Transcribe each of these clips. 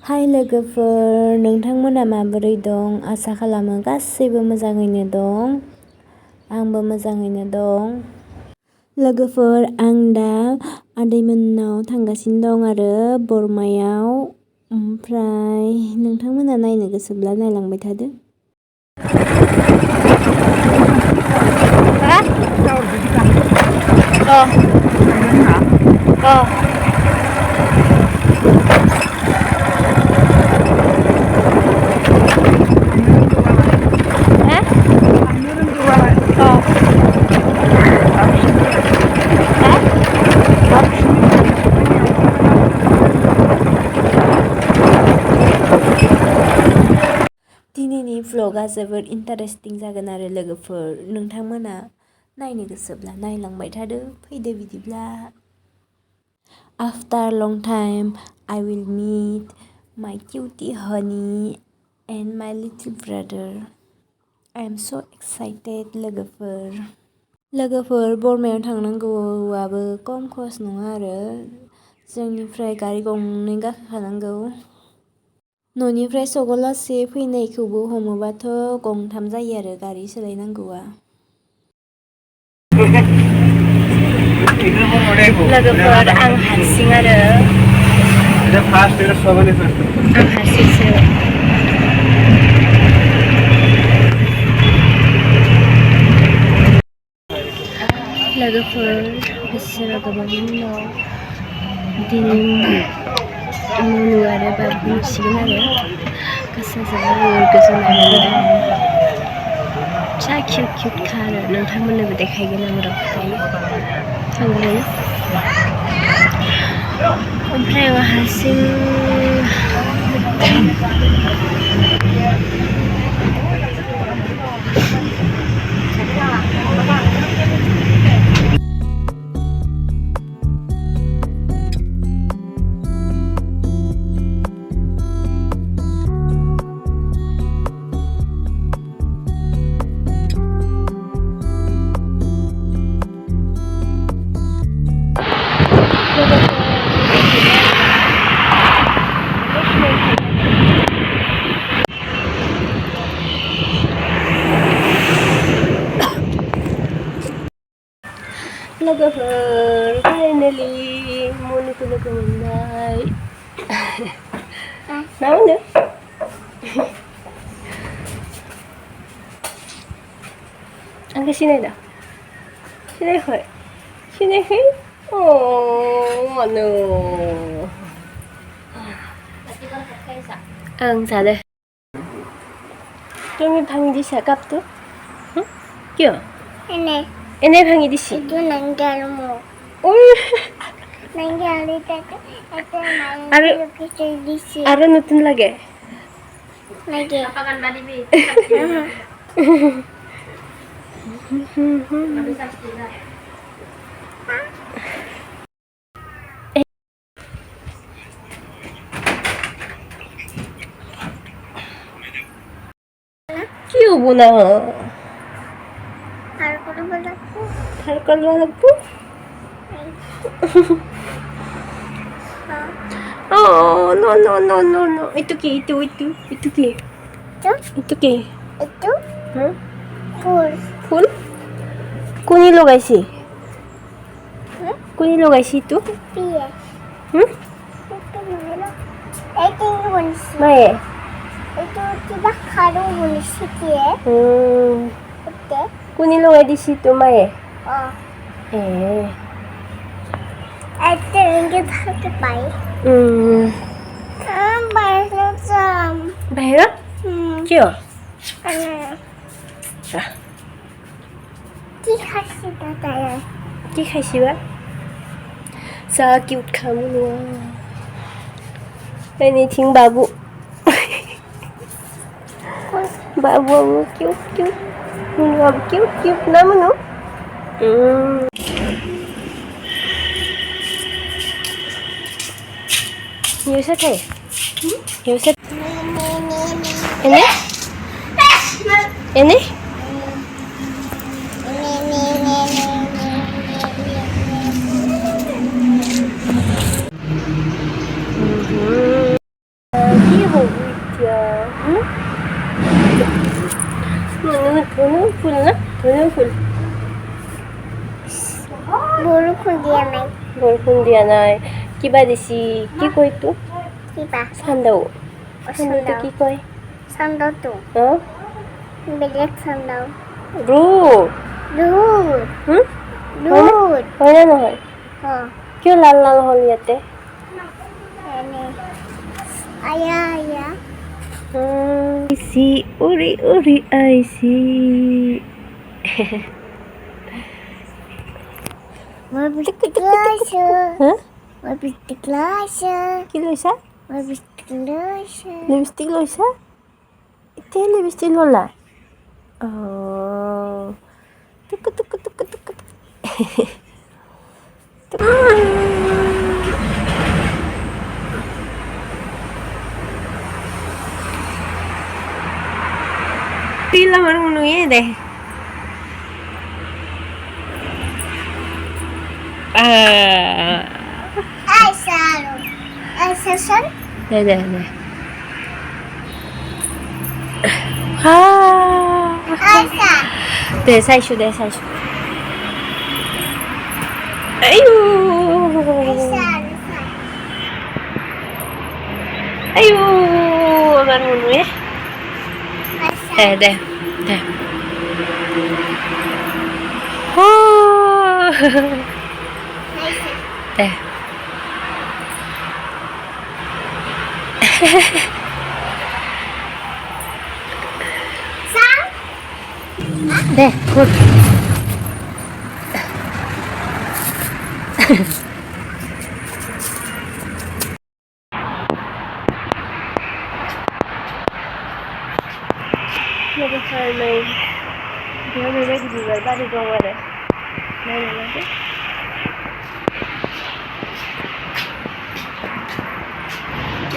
हाय लोगोफोर, नोंथांमोना माबोरै दं? आसा खालामो गासैबो मोजाङैनो दं। आंबो मोजाङैनो दं। लोगोफोर, आं दा आदैमोननाव थांगासिनो दं आरो बरमायाव। ओमफ्राय नोंथांमोना नायनो गोसोब्ला नायलांबाय थादो। दिनैनि भ्लगा जोबोद इन्टारेस्टिं जागोन आरो लोगोफोर, नोंथांमोना नायनो गोसोब्ला नायलांबाय थादो। फैदो बिदिब्ला। After long time I will meet my cutie honey and my little brother. I am so excited लोगोफोर, बरमायाव थांनांगौआबो खम खस नङा आरो जोंनिफ्राय गारि गंनै गाखोखानांगौ। न'निफ्राय सगलासे फैनायखौबो हमोबाथ' गंथाम जायो आरो गारि सोलायनांगौआ। लोगोफोर, आं हारसिं आरो आं हारसिंसो। लोगोफोर, बेसेबा गोबावनि उनाव दिनै मुनु आरो बाबु नुसिगोन आरो गोसोआ जोबोर गोजोननाय मोनदों। फिसा किउटखा आरो नोंथांमोननोबो देखायगोन आं र' दायो थांगोन। ओमफ्राय आं हारसिं लोगोफोर, फाइनालि मुनुखौ लोगो मोनबाय। मा होनो? आंखौ सिनायदा? सिनायाखै? सिनायाखै? मानो? ओं, जादो। Kami panggil di siapa tu? Kyo? Ini panggil di sini. Itu nanggalmu. Nanggal itu di sini. Ada nutun lagi? Lagi. Apakan tadi bi? Kyo buna? Harkal balappu? Oh, no. Itu ki? Itu ki? Itu? Full? Kuni logaisi? Kuni logaisi itu? Iya. Itu bunisi. Mae? Itu tiba karu bunisi ya. Oke. Kuni logai di situ mae? Oh. Itu yang kita pakai. Bayar jam. Bayar? Kyo? Dikasih tanya. Dikasih ba? So cute kamu loh. Ini ting babu. Babu cute. Munu cute. Nama no? Yoset hai? Yoset? Ini? Ini? Ya. Bunu full na? Bunu full. বৰষুণ দিয়া নাই কিবা দিছি কি কয় তো চান্দাও চান্দাওটো কি কয় ৰ'দ হয় না নহয় কিয় লাল লাল হ'ল ইয়াতে আইছি উৰি উৰি আইছি কি লৈছা লিপষ্টিক লৈছা এতিয়া লিপষ্টিক ল'লা টুকু টুকু টুকু টুকু Pila marunong yan eh. Deh. Deh, sai su. Ayo, marunong ya. Deh. Deh. Deh, good. Never find my. Do you have a ready to wear? But don't wear it. No.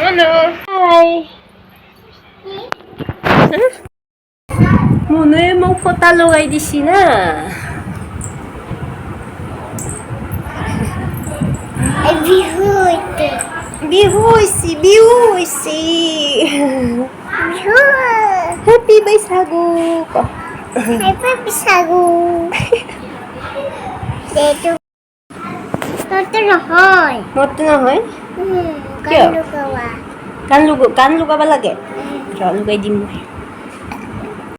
Hello. Hi. 오늘 목포 달러 가야 되시나? 비후이씨. 해피 비사고. Mot na hoy? Kan luga ba lagi? Kan luga di mo.